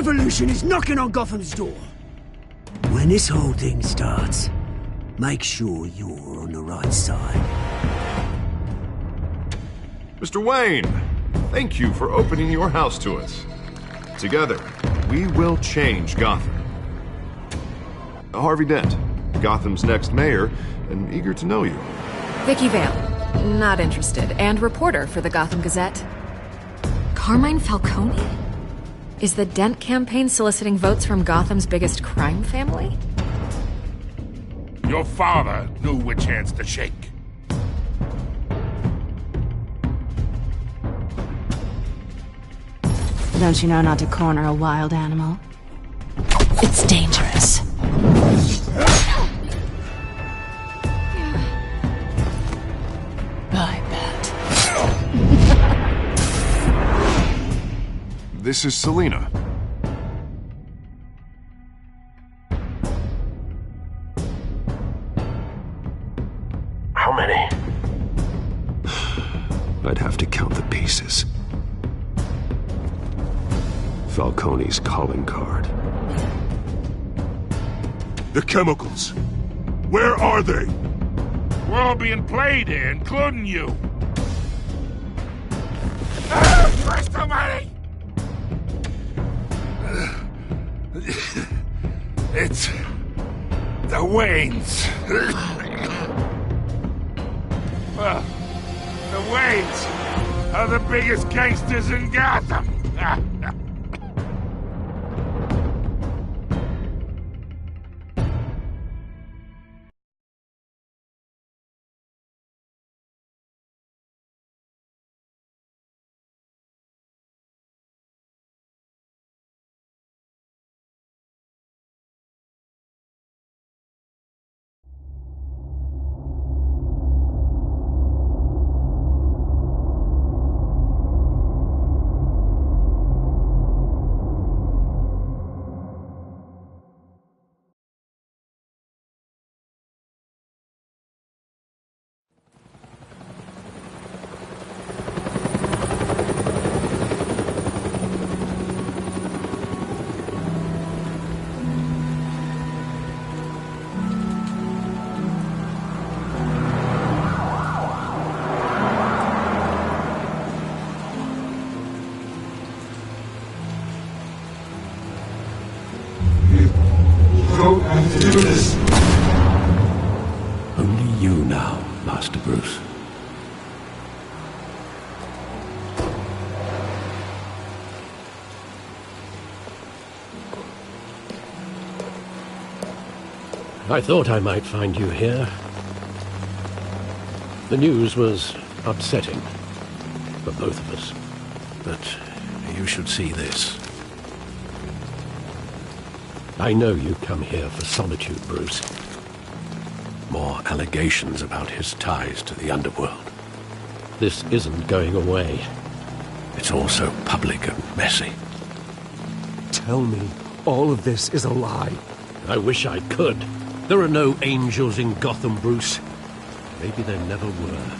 revolution is knocking on Gotham's door. When this whole thing starts, make sure you're on the right side. Mr. Wayne, thank you for opening your house to us. Together, we will change Gotham. Harvey Dent, Gotham's next mayor, and eager to know you. Vicky Vale, not interested, and reporter for the Gotham Gazette. Carmine Falcone? Is the Dent campaign soliciting votes from Gotham's biggest crime family? Your father knew which hands to shake. Don't you know not to corner a wild animal? It's dangerous. I bet. This is Selina. How many? I'd have to count the pieces. Falcone's calling card. The chemicals. Where are they? We're all being played here, including you. Christ almighty! It's the Waynes. The Waynes are the biggest gangsters in Gotham. Only you now, Master Bruce. I thought I might find you here. The news was upsetting for both of us. But you should see this. I know you come here for solitude, Bruce. More allegations about his ties to the underworld. This isn't going away. It's all so public and messy. Tell me, all of this is a lie. I wish I could. There are no angels in Gotham, Bruce. Maybe there never were.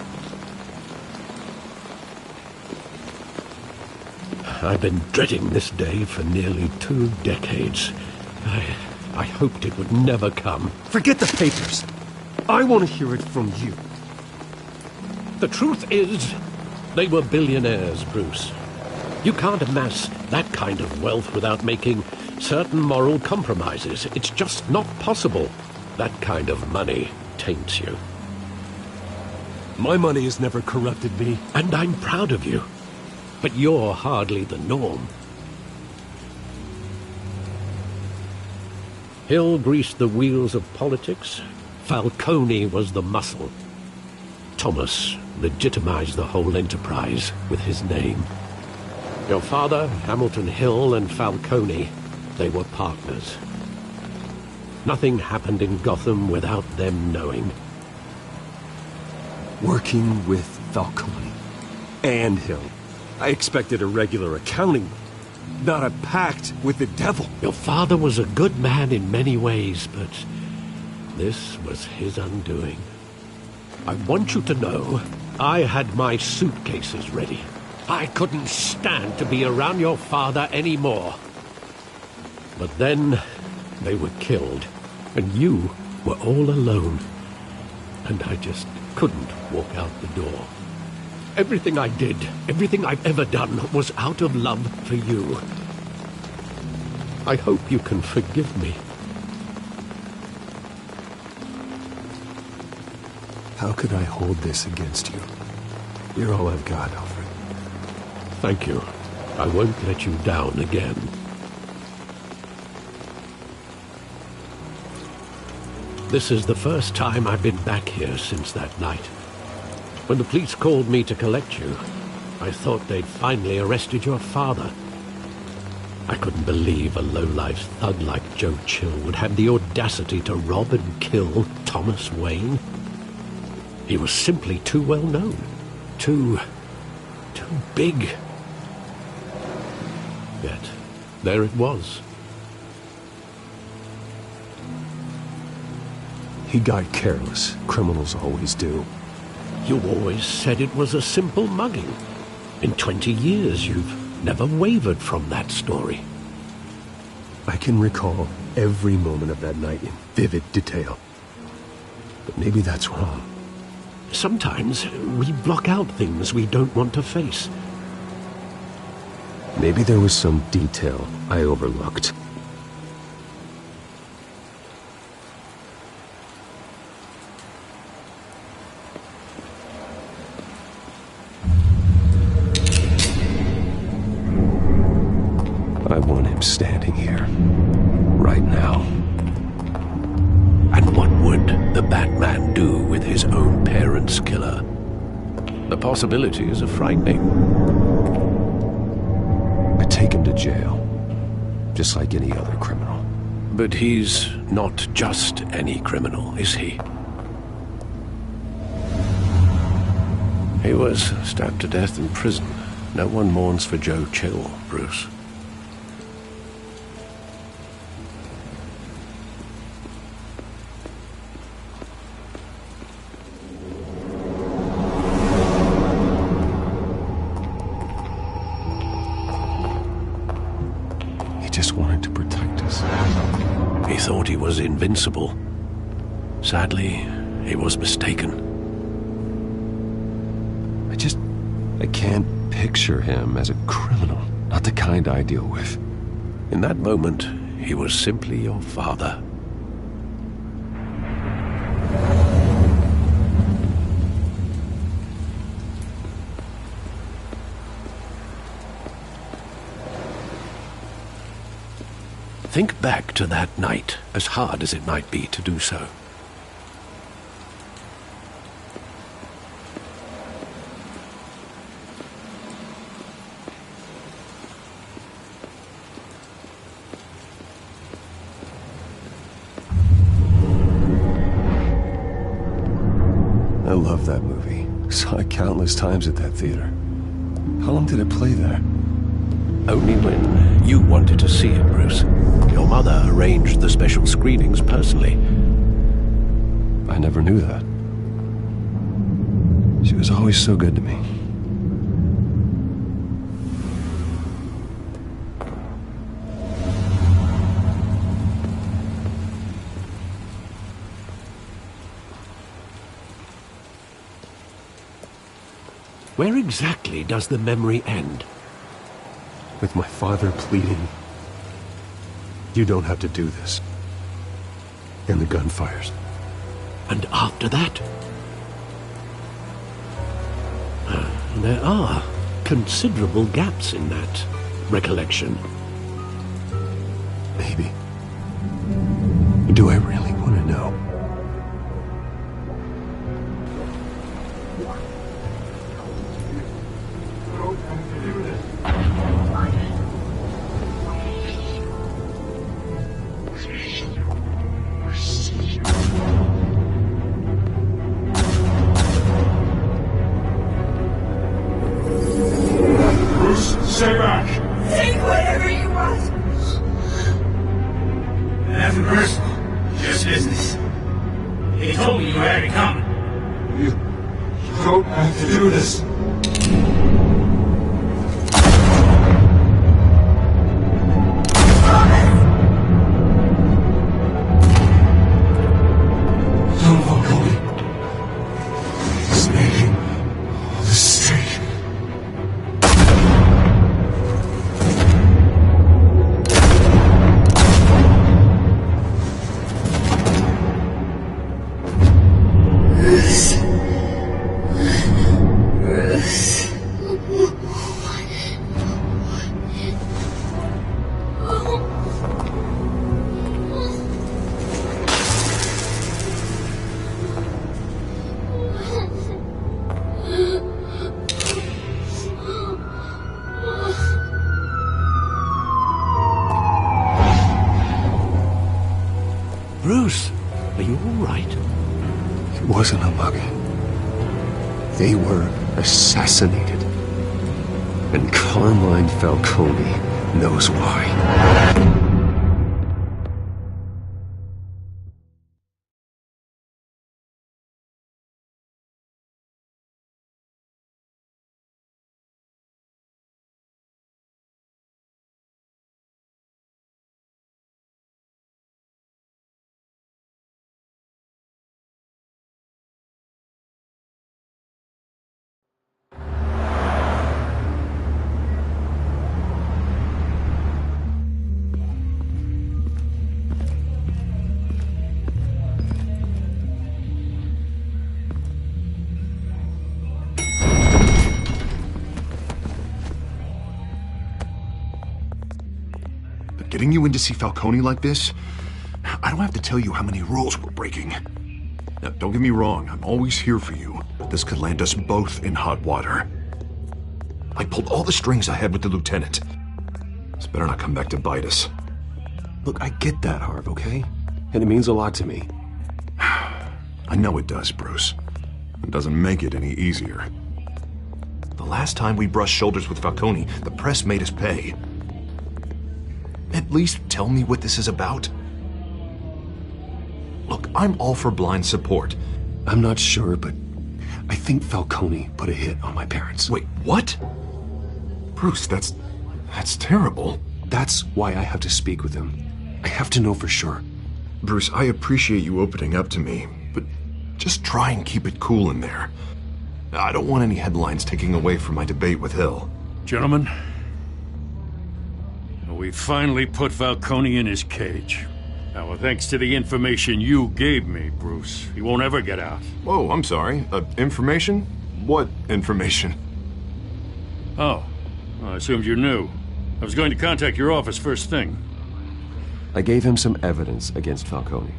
I've been dreading this day for nearly 2 decades. I hoped it would never come. Forget the papers. I want to hear it from you. The truth is, they were billionaires, Bruce. You can't amass that kind of wealth without making certain moral compromises. It's just not possible. That kind of money taints you. My money has never corrupted me. And I'm proud of you. But you're hardly the norm. Hill greased the wheels of politics. Falcone was the muscle. Thomas legitimized the whole enterprise with his name. Your father, Hamilton Hill, and Falcone, they were partners. Nothing happened in Gotham without them knowing. Working with Falcone and Hill. I expected a regular accounting, not a pact with the devil. Your father was a good man in many ways, but this was his undoing. I want you to know, I had my suitcases ready. I couldn't stand to be around your father anymore. But then they were killed, and you were all alone. And I just couldn't walk out the door. Everything I did, everything I've ever done, was out of love for you. I hope you can forgive me. How could I hold this against you? You're all I've got, Alfred. Thank you. I won't let you down again. This is the first time I've been back here since that night. When the police called me to collect you, I thought they'd finally arrested your father. I couldn't believe a low-life thug like Joe Chill would have the audacity to rob and kill Thomas Wayne. He was simply too well known. Too big. Yet, there it was. He got careless. Criminals always do. You always said it was a simple mugging. In 20 years, you've never wavered from that story. I can recall every moment of that night in vivid detail. But maybe that's wrong. Sometimes we block out things we don't want to face. Maybe there was some detail I overlooked. I want him standing here, right now. And what would the Batman do with his own parents' killer? The possibilities are frightening. I take him to jail, just like any other criminal. But he's not just any criminal, is he? He was stabbed to death in prison. No one mourns for Joe Chill, Bruce. Thought he was invincible. Sadly, he was mistaken. I can't picture him as a criminal. Not the kind I deal with. In that moment, he was simply your father. Think back to that night, as hard as it might be to do so. I love that movie. Saw it countless times at that theater. How long did it play there? Only when you wanted to see it, Bruce. Your mother arranged the special screenings personally. I never knew that. She was always so good to me. Where exactly does the memory end? With my father pleading, "You don't have to do this." And the gun fires. And after that? There are considerable gaps in that recollection. Maybe. Do I really want to know? Stay back! Take whatever you want! Nothing personal, just business. He told me you had it coming. You don't have to do this. Thomas! Bruce. Bruce, are you all right? It wasn't a mug. They were assassinated. And Carmine Falcone knows why. Getting you in to see Falcone like this? I don't have to tell you how many rules we're breaking. Now, don't get me wrong, I'm always here for you, but this could land us both in hot water. I pulled all the strings I had with the lieutenant. This better not come back to bite us. Look, I get that, Harv, okay? And it means a lot to me. I know it does, Bruce. It doesn't make it any easier. The last time we brushed shoulders with Falcone, the press made us pay. At least tell me what this is about. Look, I'm all for blind support. I'm not sure, but I think Falcone put a hit on my parents. Wait, what? Bruce, that's terrible. That's why I have to speak with him. I have to know for sure. Bruce, I appreciate you opening up to me, but just try and keep it cool in there. I don't want any headlines taking away from my debate with Hill. Gentlemen, we finally put Falcone in his cage. Now, thanks to the information you gave me, Bruce, he won't ever get out. Whoa, I'm sorry. Information? What information? Oh, I assumed you knew. I was going to contact your office first thing. I gave him some evidence against Falcone.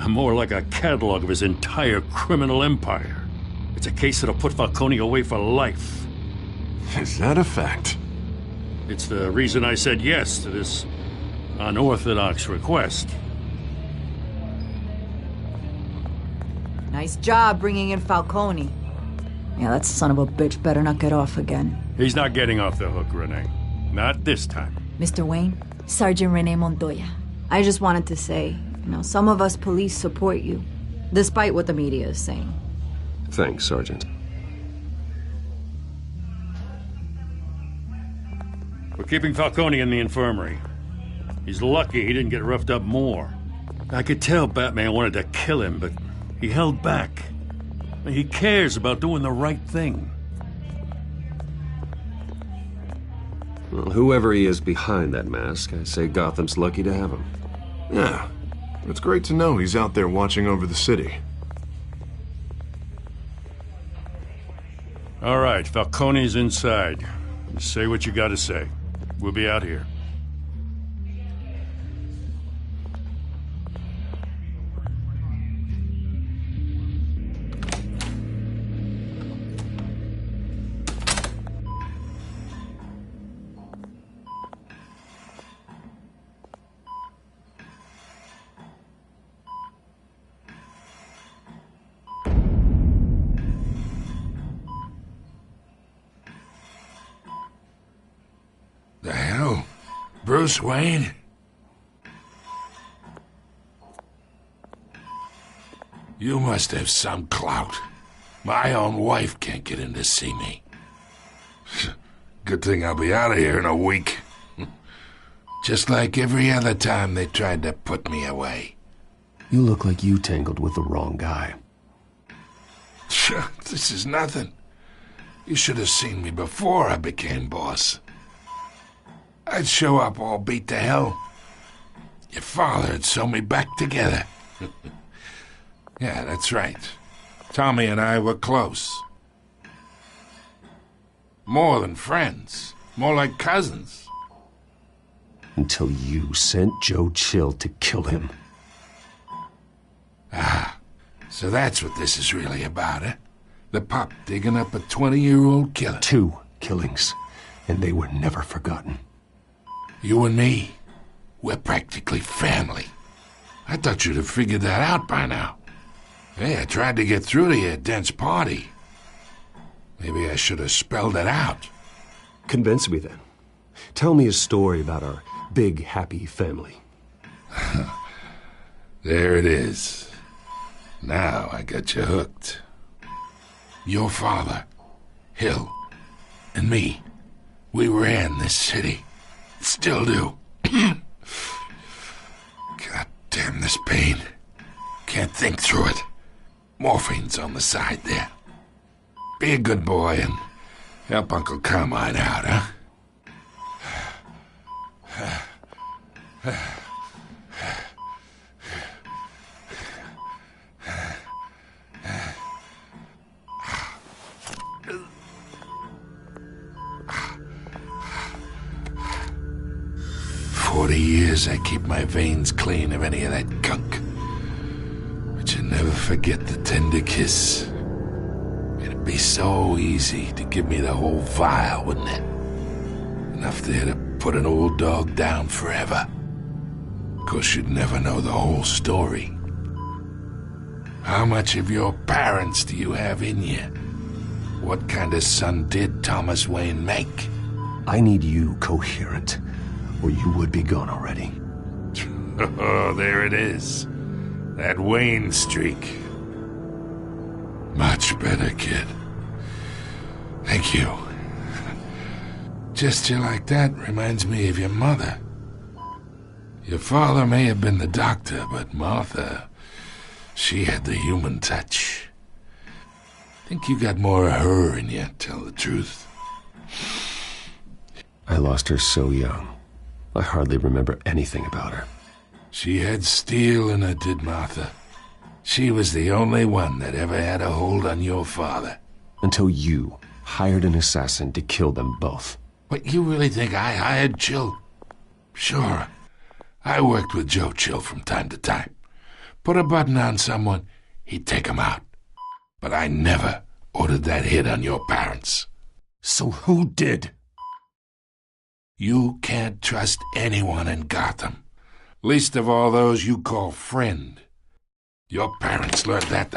More like a catalog of his entire criminal empire. It's a case that'll put Falcone away for life. Is that a fact? It's the reason I said yes to this unorthodox request. Nice job bringing in Falcone. Yeah, that son of a bitch better not get off again. He's not getting off the hook, Renee. Not this time. Mr. Wayne, Sergeant Renee Montoya. I just wanted to say, some of us police support you, despite what the media is saying. Thanks, Sergeant. We're keeping Falcone in the infirmary. He's lucky he didn't get roughed up more. I could tell Batman wanted to kill him, but he held back. He cares about doing the right thing. Well, whoever he is behind that mask, I say Gotham's lucky to have him. Yeah, it's great to know he's out there watching over the city. All right, Falcone's inside. Say what you gotta say. We'll be out here. The hell? Bruce Wayne? You must have some clout. My own wife can't get in to see me. Good thing I'll be out of here in a week. Just like every other time they tried to put me away. You look like you tangled with the wrong guy. This is nothing. You should have seen me before I became boss. I'd show up all beat to hell. Your father'd sew me back together. Yeah, that's right. Tommy and I were close. More than friends. More like cousins. Until you sent Joe Chill to kill him. Ah, so that's what this is really about, eh? The pup digging up a 20-year-old killer. 2 killings, and they were never forgotten. You and me, we're practically family. I thought you'd have figured that out by now. Hey, I tried to get through to your dense party. Maybe I should have spelled it out. Convince me then. Tell me a story about our big, happy family. There it is. Now I got you hooked. Your father, Hill, and me, we ran this city. Still do. God damn this pain. Can't think through it. Morphine's on the side there. Be a good boy and help Uncle Carmine out, huh? 40 years I keep my veins clean of any of that gunk. But you never forget the tender kiss. It'd be so easy to give me the whole vial, wouldn't it? Enough there to put an old dog down forever. Of course, you'd never know the whole story. How much of your parents do you have in you? What kind of son did Thomas Wayne make? I need you coherent, or you would be gone already. Oh, there it is. That Wayne streak. Much better, kid. Thank you. Gesture like that reminds me of your mother. Your father may have been the doctor, but Martha, she had the human touch. Think you got more of her in you, tell the truth. I lost her so young. I hardly remember anything about her. She had steel in her, did Martha. She was the only one that ever had a hold on your father. Until you hired an assassin to kill them both. What, you really think I hired Chill? Sure. I worked with Joe Chill from time to time. Put a button on someone, he'd take him out. But I never ordered that hit on your parents. So who did? You can't trust anyone in Gotham. Least of all those you call friend. Your parents learned that.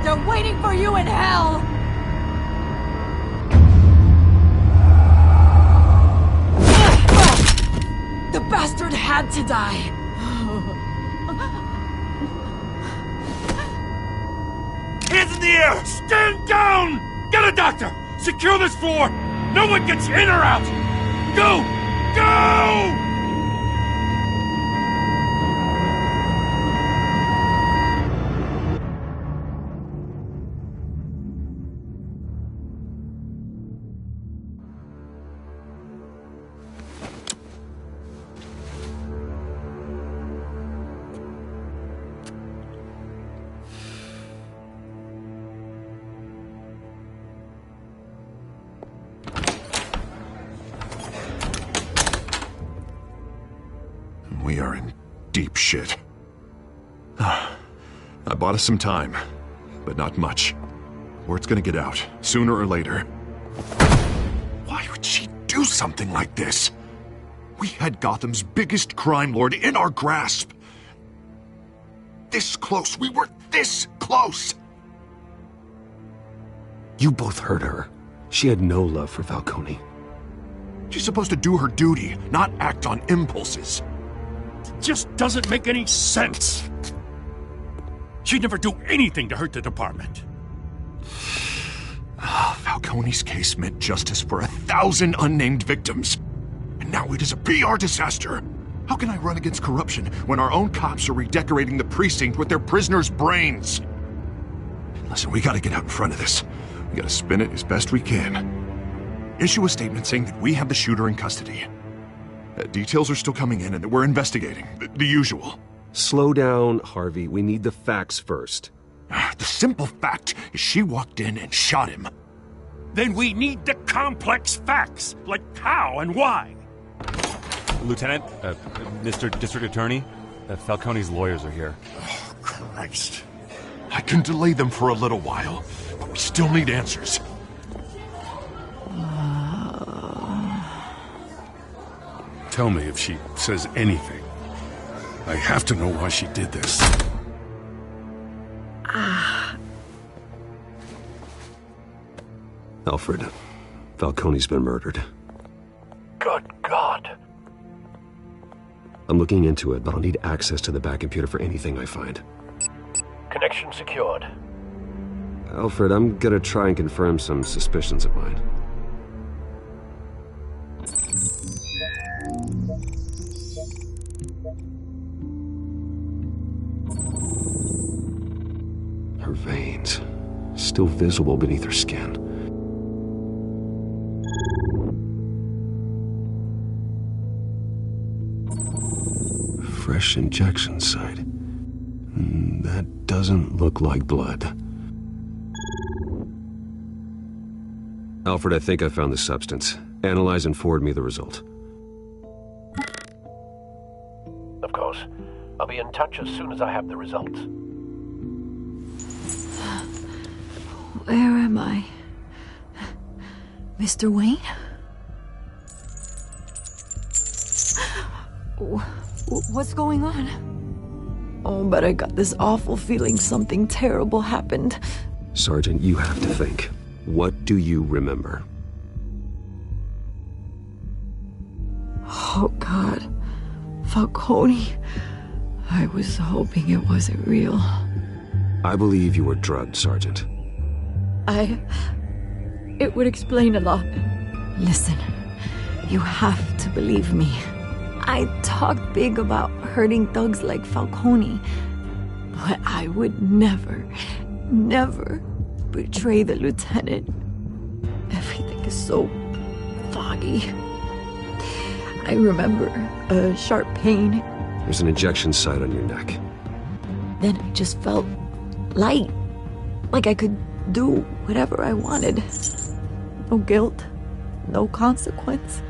They're waiting for you in hell! The bastard had to die! Hands in the air! Stand down! Get a doctor! Secure this floor! No one gets in or out! Go! Go! We are in deep shit. I bought us some time, but not much. Word's gonna get out, sooner or later. Why would she do something like this? We had Gotham's biggest crime lord in our grasp. This close. We were this close. You both hurt her. She had no love for Falcone. She's supposed to do her duty, not act on impulses. It just doesn't make any sense. She'd never do anything to hurt the department. Falcone's case meant justice for 1,000 unnamed victims. And now it is a PR disaster. How can I run against corruption when our own cops are redecorating the precinct with their prisoners' brains? Listen, we gotta get out in front of this. We gotta spin it as best we can. Issue a statement saying that we have the shooter in custody. Details are still coming in and that we're investigating. The usual. Slow down, Harvey. We need the facts first. The simple fact is she walked in and shot him. Then we need the complex facts, like how and why. Lieutenant, Mr. District Attorney, Falcone's lawyers are here. Oh, Christ. I can delay them for a little while, but we still need answers. Tell me if she says anything. I have to know why she did this. Alfred, Falcone's been murdered. Good God. I'm looking into it, but I'll need access to the back computer for anything I find. Connection secured. Alfred, I'm gonna try and confirm some suspicions of mine. Her veins, still visible beneath her skin. Fresh injection site. That doesn't look like blood. Alfred, I think I found the substance. Analyze and forward me the result. Of course. I'll be in touch as soon as I have the results. Where am I? Mr. Wayne? What's going on? Oh, but I got this awful feeling something terrible happened. Sergeant, you have to think. What do you remember? Oh, God. Falcone. I was hoping it wasn't real. I believe you were drugged, Sergeant. It would explain a lot. Listen, you have to believe me. I talked big about hurting thugs like Falcone, but I would never betray the lieutenant. Everything is so foggy. I remember a sharp pain. There's an injection site on your neck. Then I just felt light, like I could do whatever I wanted. No guilt, no consequence.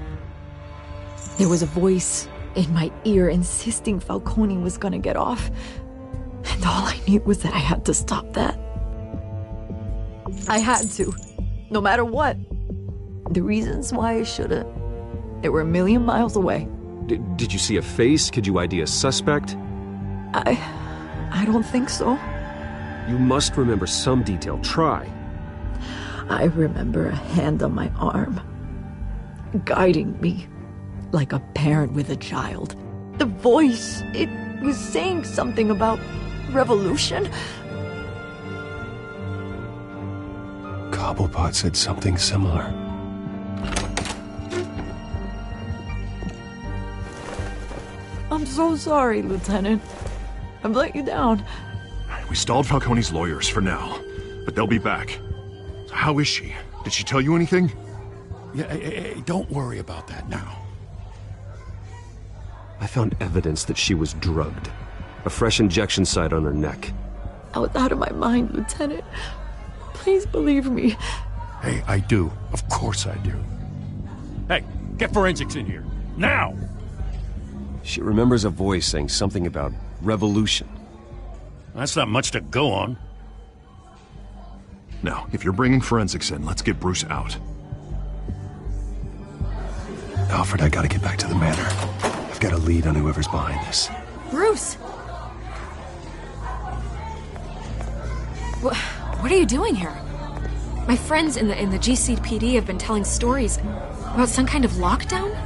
There was a voice in my ear insisting Falcone was gonna get off. And all I knew was that I had to stop that. I had to, no matter what. The reasons why I should've, they were a million miles away. Did you see a face? Could you ID a suspect? I don't think so. You must remember some detail. Try. I remember a hand on my arm, guiding me like a parent with a child. The voice, it was saying something about revolution. Cobblepot said something similar. I'm so sorry, Lieutenant. I've let you down. We stalled Falcone's lawyers for now, but they'll be back. So how is she? Did she tell you anything? Yeah, hey, don't worry about that now. I found evidence that she was drugged. A fresh injection site on her neck. I was out of my mind, Lieutenant. Please believe me. Hey, I do. Of course I do. Hey, get forensics in here. Now! She remembers a voice saying something about revolution. That's not much to go on. Now, if you're bringing forensics in, let's get Bruce out. Alfred, I gotta get back to the manor. I've got a lead on whoever's behind this. Bruce! What are you doing here? My friends in the GCPD have been telling stories about some kind of lockdown?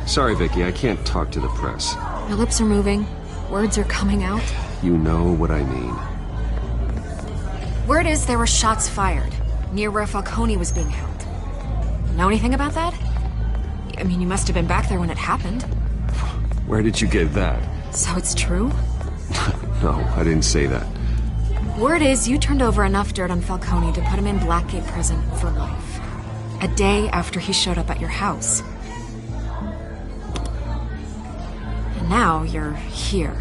Sorry, Vicky, I can't talk to the press. My lips are moving. Words are coming out. You know what I mean. Word is there were shots fired near where Falcone was being held. Know anything about that? I mean, you must have been back there when it happened. Where did you get that? So it's true? No, I didn't say that. Word is you turned over enough dirt on Falcone to put him in Blackgate Prison for life. A day after he showed up at your house. And now you're here.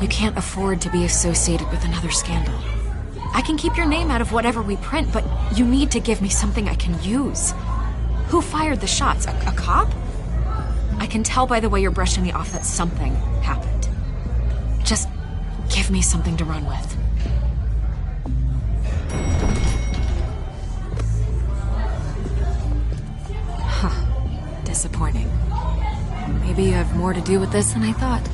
You can't afford to be associated with another scandal. I can keep your name out of whatever we print, but you need to give me something I can use. Who fired the shots? A cop? I can tell by the way you're brushing me off that something happened. Just give me something to run with. Huh. Disappointing. Maybe you have more to do with this than I thought.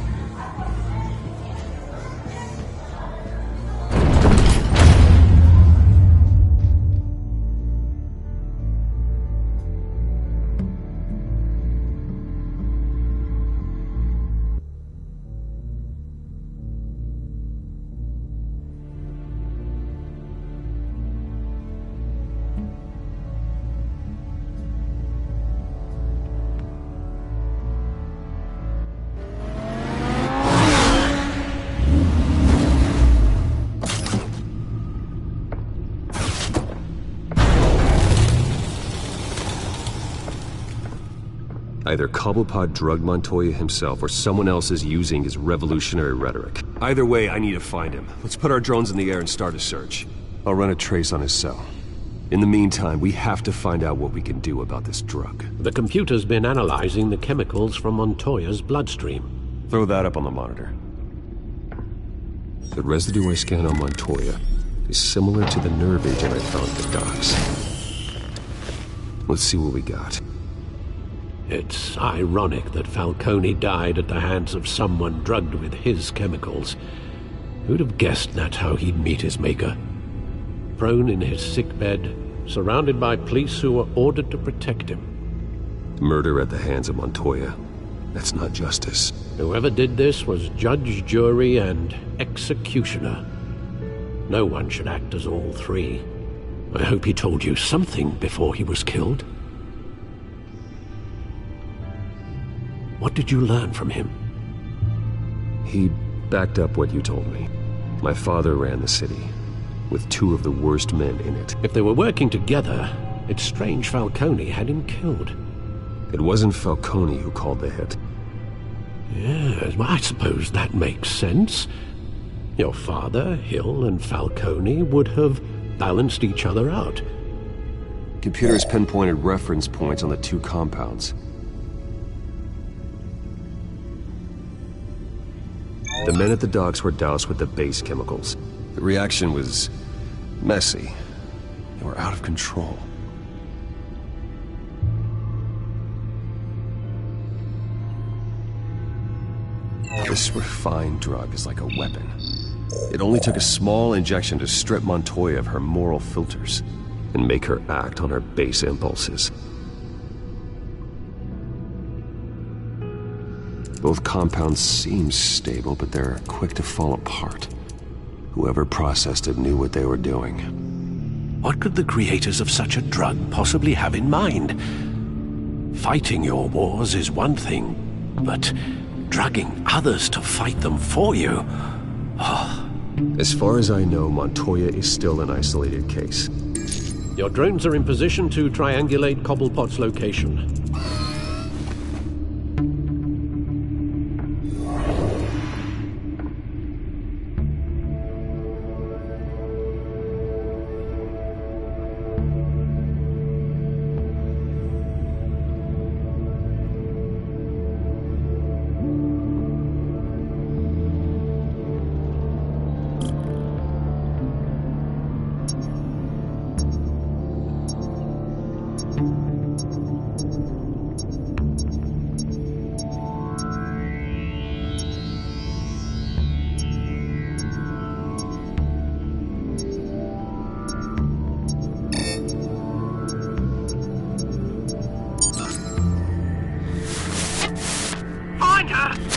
Either Cobblepot drugged Montoya himself, or someone else is using his revolutionary rhetoric. Either way, I need to find him. Let's put our drones in the air and start a search. I'll run a trace on his cell. In the meantime, we have to find out what we can do about this drug. The computer's been analyzing the chemicals from Montoya's bloodstream. Throw that up on the monitor. The residue I scanned on Montoya is similar to the nerve agent I found at the docks. Let's see what we got. It's ironic that Falcone died at the hands of someone drugged with his chemicals. Who'd have guessed that's how he'd meet his maker? Prone in his sickbed, surrounded by police who were ordered to protect him. Murder at the hands of Montoya. That's not justice. Whoever did this was judge, jury, and executioner. No one should act as all three. I hope he told you something before he was killed. What did you learn from him? He backed up what you told me. My father ran the city, with two of the worst men in it. If they were working together, it's strange Falcone had him killed. It wasn't Falcone who called the hit. Yes, well, I suppose that makes sense. Your father, Hill, and Falcone would have balanced each other out. Computers pinpointed reference points on the two compounds. The men at the docks were doused with the base chemicals. The reaction was messy. They were out of control. This refined drug is like a weapon. It only took a small injection to strip Montoya of her moral filters and make her act on her base impulses. Both compounds seem stable, but they're quick to fall apart. Whoever processed it knew what they were doing. What could the creators of such a drug possibly have in mind? Fighting your wars is one thing, but drugging others to fight them for you? Oh. As far as I know, Montoya is still an isolated case. Your drones are in position to triangulate Cobblepot's location.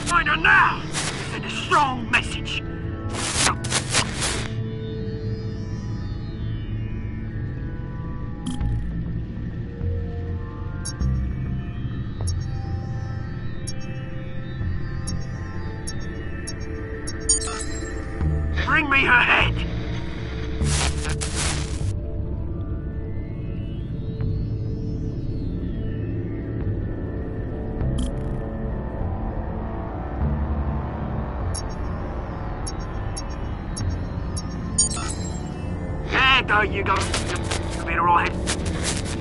Find her now! Send a strong message. Bring me her head! There you go. You'll be alright.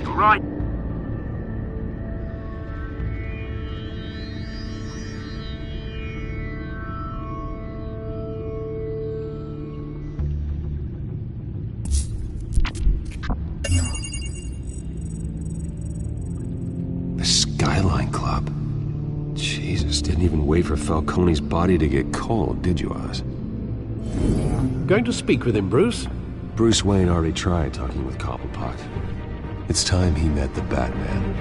You're right. The Skyline Club. Jesus, didn't even wait for Falcone's body to get cold, did you, Oz? Going to speak with him, Bruce? Bruce Wayne already tried talking with Cobblepot. It's time he met the Batman.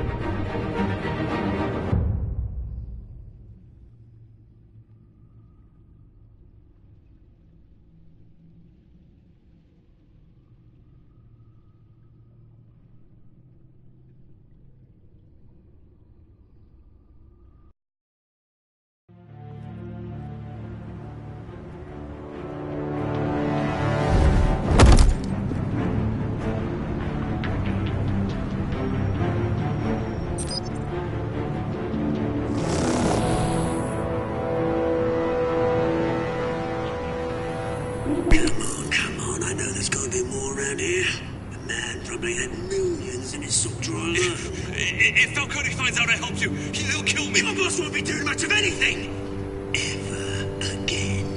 Come on, I know there's gonna be more around here. The man probably had millions in his soul drawer. If Falcone finds out I helped you, he'll kill me. Your boss won't be doing much of anything. Ever again.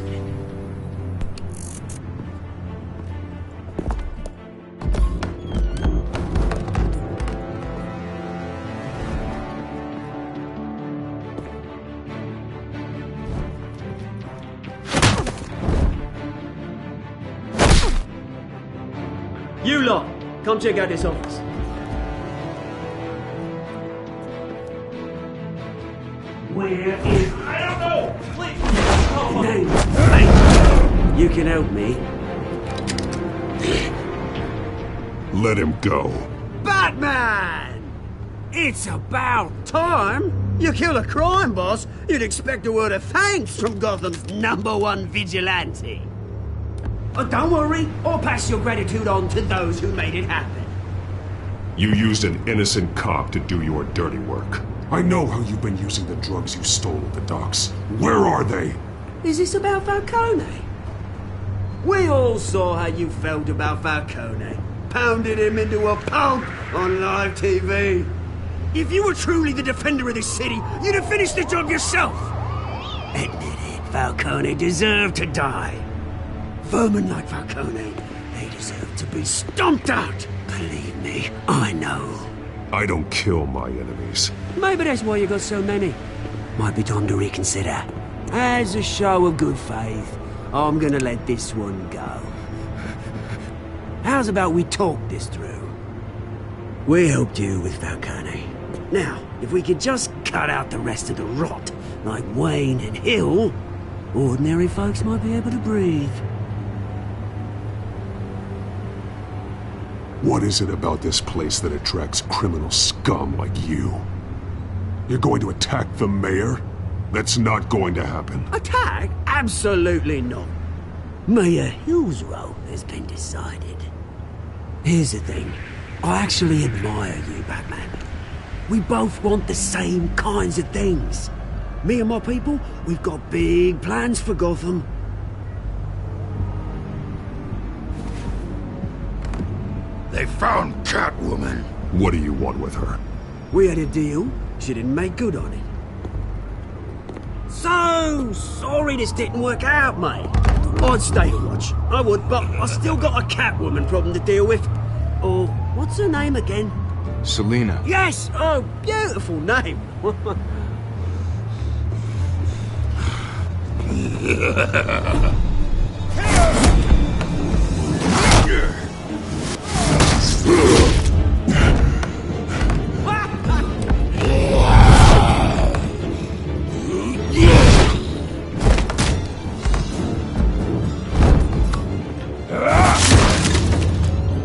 You lot, come check out this office. Where is... I don't know! Please! Hey, you can help me. Let him go. Batman! It's about time. You kill a crime boss, you'd expect a word of thanks from Gotham's #1 vigilante. But don't worry, I'll pass your gratitude on to those who made it happen. You used an innocent cop to do your dirty work. I know how you've been using the drugs you stole at the docks. Where are they? Is this about Falcone? We all saw how you felt about Falcone. Pounded him into a pulp on live TV. If you were truly the defender of this city, you'd have finished the job yourself. Admit it, Falcone deserved to die. Vermin like Falcone, they deserve to be stomped out. Believe me, I know. I don't kill my enemies. Maybe that's why you got so many. Might be time to reconsider. As a show of good faith, I'm gonna let this one go. How's about we talk this through? We helped you with Falcone. Now, if we could just cut out the rest of the rot, like Wayne and Hill, ordinary folks might be able to breathe. What is it about this place that attracts criminal scum like you? You're going to attack the mayor? That's not going to happen. Attack? Absolutely not. Mayor Hill's role has been decided. Here's the thing. I actually admire you, Batman. We both want the same kinds of things. Me and my people, we've got big plans for Gotham. They found Catwoman. What do you want with her? We had a deal. She didn't make good on it. So sorry this didn't work out, mate. I'd stay to watch. I would, but I still got a Catwoman problem to deal with. Or, what's her name again? Selina. Yes! Oh, beautiful name.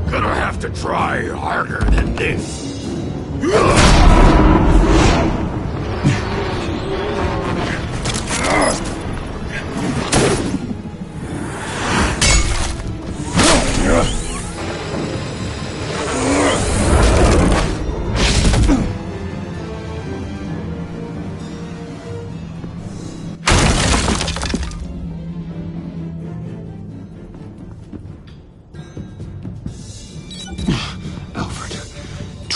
Gonna have to try harder than this.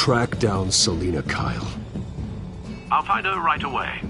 Track down Selina Kyle. I'll find her right away.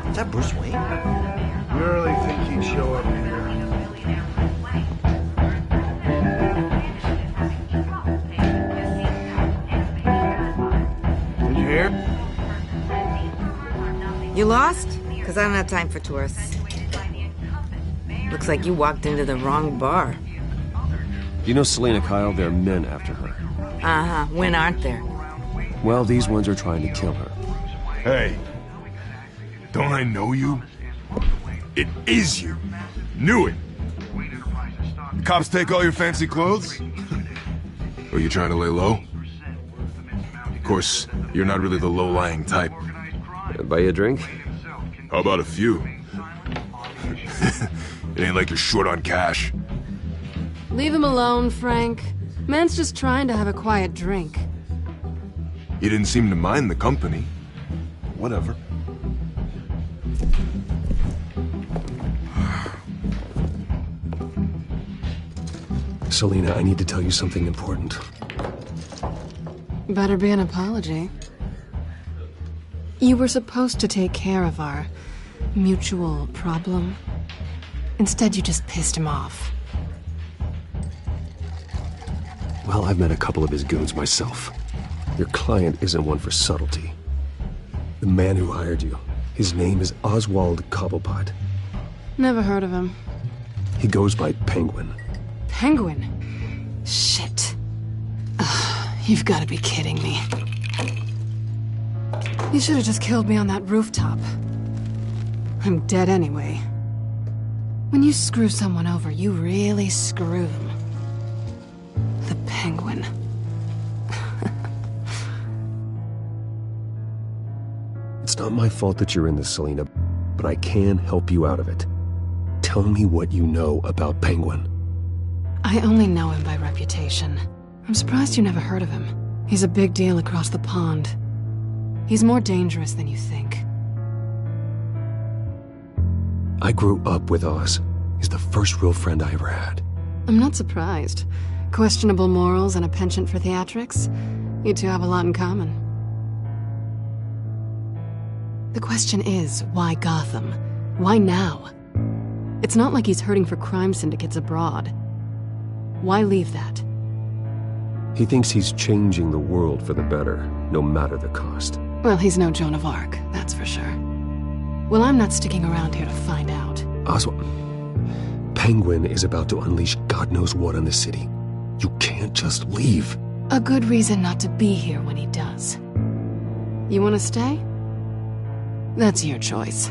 Is that Bruce Wayne? You really think he'd show up here? Did you hear? You lost? Because I don't have time for tourists. Looks like you walked into the wrong bar. You know Selina Kyle? There are men after her. Uh-huh. When aren't there? Well, these ones are trying to kill her. Hey. Don't I know you? It is you. Knew it. The cops take all your fancy clothes? Are you trying to lay low? Of course, you're not really the low-lying type. Buy you a drink? How about a few? It ain't like you're short on cash. Leave him alone, Frank. Man's just trying to have a quiet drink. You didn't seem to mind the company. Whatever. Selina, I need to tell you something important. Better be an apology. You were supposed to take care of our mutual problem. Instead, you just pissed him off. Well, I've met a couple of his goons myself. Your client isn't one for subtlety. The man who hired you, his name is Oswald Cobblepot. Never heard of him. He goes by Penguin. Penguin? Shit. Ugh, you've got to be kidding me. You should have just killed me on that rooftop. I'm dead anyway. When you screw someone over, you really screw them. The Penguin. It's not my fault that you're in this, Selina, but I can help you out of it. Tell me what you know about Penguin. I only know him by reputation. I'm surprised you never heard of him. He's a big deal across the pond. He's more dangerous than you think. I grew up with Oz. He's the first real friend I ever had. I'm not surprised. Questionable morals and a penchant for theatrics. You two have a lot in common. The question is, why Gotham? Why now? It's not like he's hurting for crime syndicates abroad. Why leave that? He thinks he's changing the world for the better, no matter the cost. Well, he's no Joan of Arc, that's for sure. Well, I'm not sticking around here to find out. Oswald, Penguin is about to unleash God knows what on the city. You can't just leave. A good reason not to be here when he does. You want to stay? That's your choice.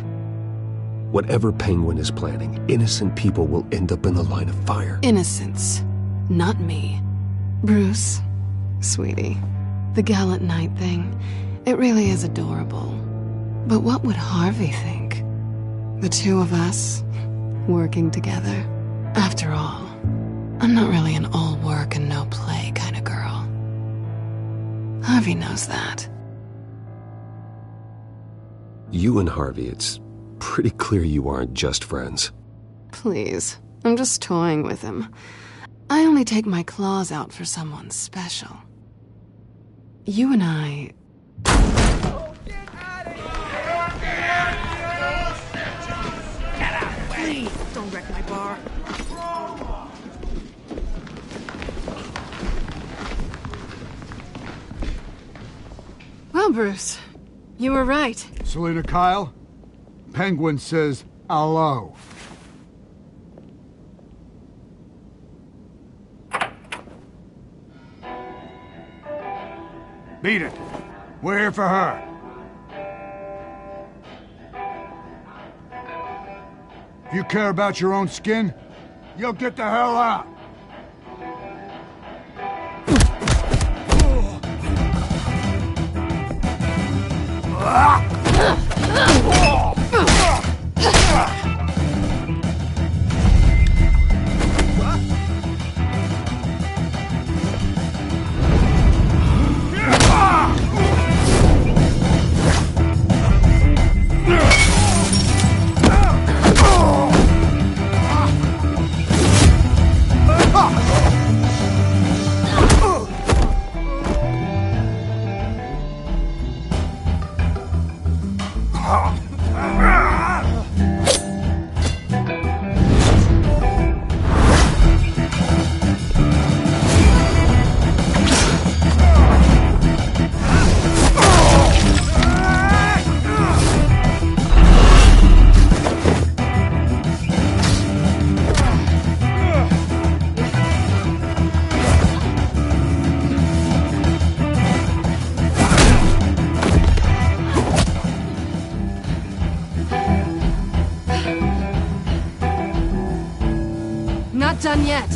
Whatever Penguin is planning, innocent people will end up in the line of fire. Innocence. Not me. Bruce, sweetie, the gallant knight thing, it really is adorable. But what would Harvey think? The two of us, working together. After all, I'm not really an all work and no play kind of girl. Harvey knows that. You and Harvey, it's pretty clear you aren't just friends. Please, I'm just toying with him. I only take my claws out for someone special. You and I... Please, don't wreck my bar. Well, Bruce, you were right. Selina Kyle? Penguin says hello. Beat it. We're here for her. If you care about your own skin, you'll get the hell out. Not done yet.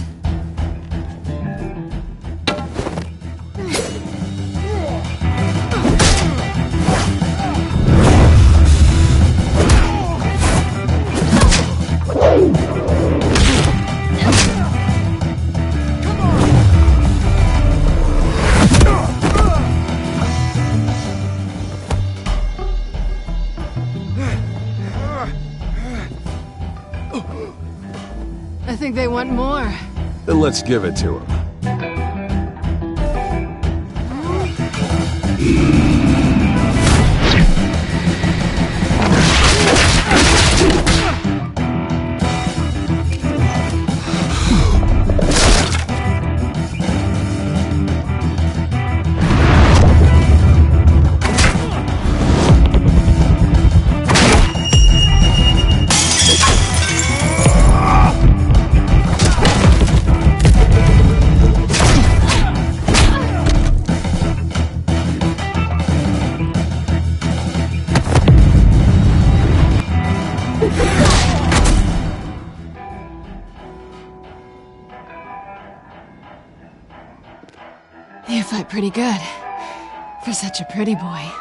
I think they want more. Then let's give it to them. You fight pretty good. For such a pretty boy.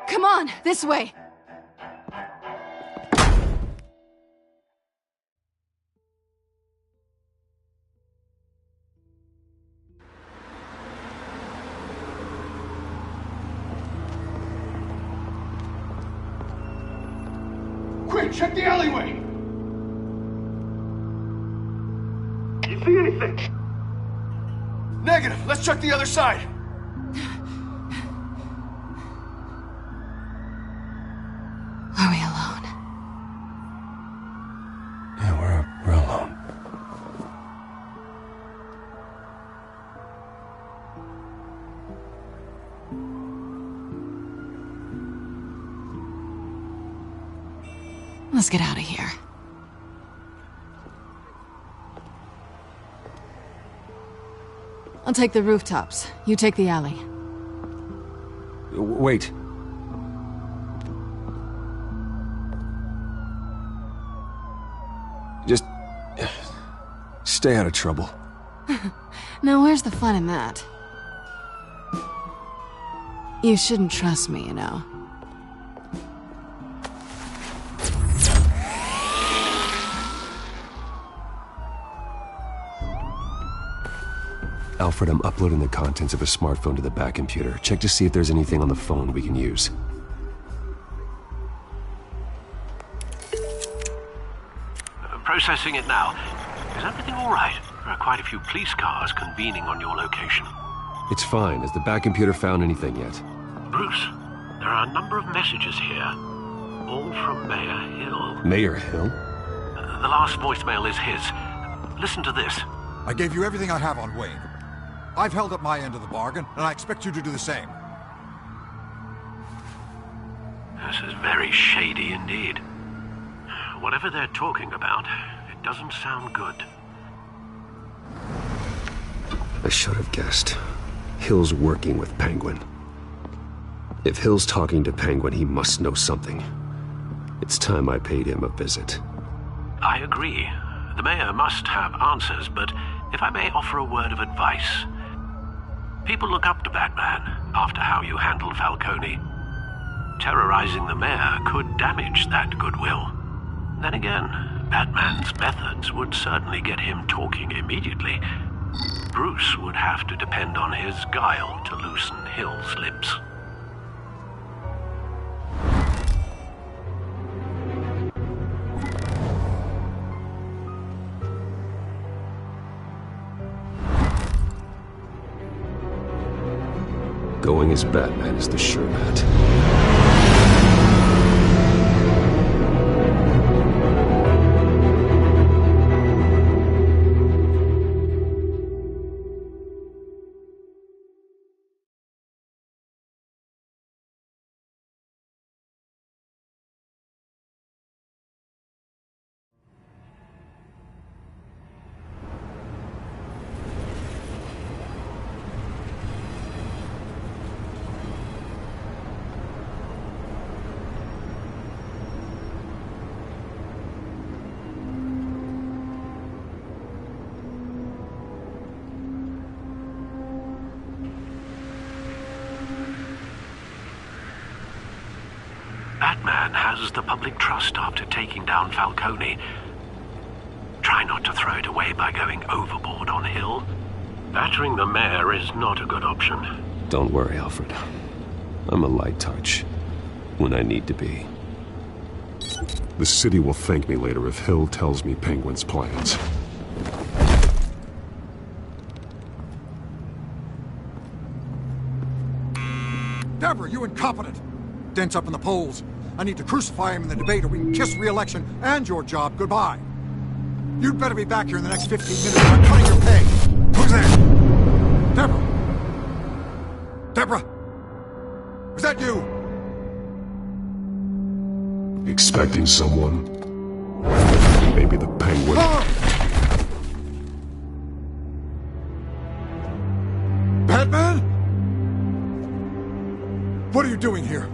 Come on, this way! Quick, check the alleyway! You see anything? Negative. Let's check the other side. Are we alone? Yeah, we're alone. Let's get out of here. I'll take the rooftops. You take the alley. Wait. Just... stay out of trouble. Now, where's the fun in that? You shouldn't trust me, you know. Alfred, I'm uploading the contents of a smartphone to the back computer. Check to see if there's anything on the phone we can use. Processing it now. Is everything all right? There are quite a few police cars convening on your location. It's fine. Has the back computer found anything yet? Bruce, there are a number of messages here. All from Mayor Hill. Mayor Hill? The last voicemail is his. Listen to this. I gave you everything I have on Wayne. I've held up my end of the bargain, and I expect you to do the same. This is very shady indeed. Whatever they're talking about, it doesn't sound good. I should have guessed. Hill's working with Penguin. If Hill's talking to Penguin, he must know something. It's time I paid him a visit. I agree. The mayor must have answers, but if I may offer a word of advice. People look up to Batman after how you handled Falcone. Terrorizing the mayor could damage that goodwill. Then again, Batman's methods would certainly get him talking immediately. Bruce would have to depend on his guile to loosen Hill's lips. Going as Batman is the sure bet. Batman has the public trust after taking down Falcone. Try not to throw it away by going overboard on Hill. Battering the mayor is not a good option. Don't worry, Alfred. I'm a light touch. When I need to be. The city will thank me later if Hill tells me Penguin's plans. Deborah, you incompetent! Dent's up in the polls. I need to crucify him in the debate or we can kiss re-election and your job goodbye. You'd better be back here in the next 15 minutes or I'm cutting your pay. Who's there? Deborah? Deborah? Is that you? Expecting someone? Maybe the Penguin. Batman? What are you doing here?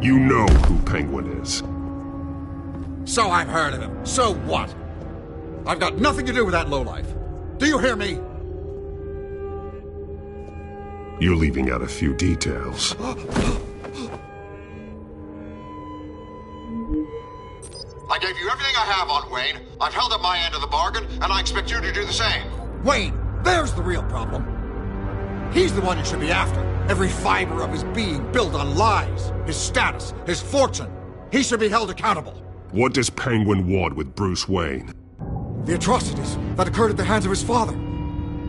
You know who Penguin is. So I've heard of him. So what? I've got nothing to do with that lowlife. Do you hear me? You're leaving out a few details. I gave you everything I have on Wayne. I've held up my end of the bargain, and I expect you to do the same. Wayne, there's the real problem. He's the one you should be after. Every fiber of his being built on lies. His status, his fortune. He should be held accountable. What does Penguin want with Bruce Wayne? The atrocities that occurred at the hands of his father.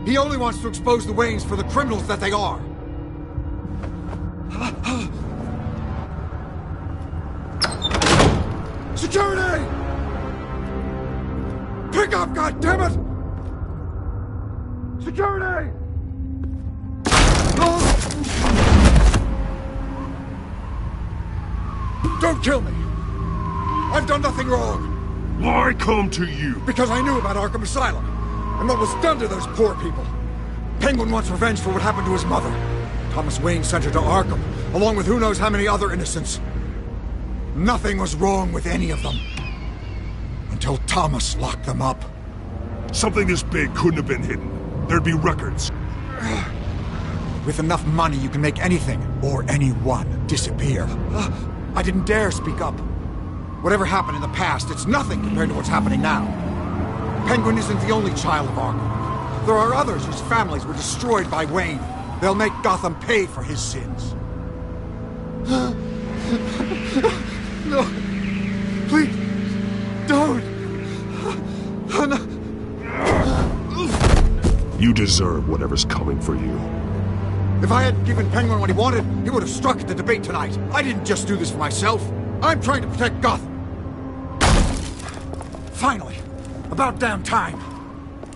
He only wants to expose the Waynes for the criminals that they are. Security! Pick up, goddammit! Security! Don't kill me! I've done nothing wrong! Why come to you? Because I knew about Arkham Asylum, and what was done to those poor people. Penguin wants revenge for what happened to his mother. Thomas Wayne sent her to Arkham, along with who knows how many other innocents. Nothing was wrong with any of them. Until Thomas locked them up. Something this big couldn't have been hidden. There'd be records. With enough money, you can make anything, or anyone, disappear. I didn't dare speak up. Whatever happened in the past, it's nothing compared to what's happening now. Penguin isn't the only child of Arkham. There are others whose families were destroyed by Wayne. They'll make Gotham pay for his sins. No. Please. Don't. You deserve whatever's coming for you. If I hadn't given Penguin what he wanted, he would have struck at the debate tonight. I didn't just do this for myself. I'm trying to protect Gotham. Finally. About damn time.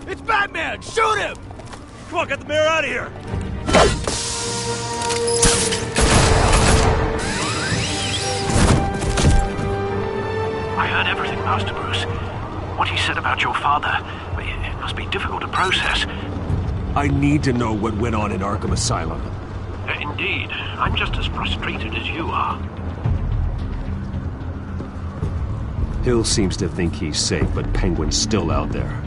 It's Batman! Shoot him! Come on, get the mayor out of here! I heard everything, Master Bruce. What he said about your father, it must be difficult to process. I need to know what went on in Arkham Asylum. Indeed. I'm just as frustrated as you are. Hill seems to think he's safe, but Penguin's still out there.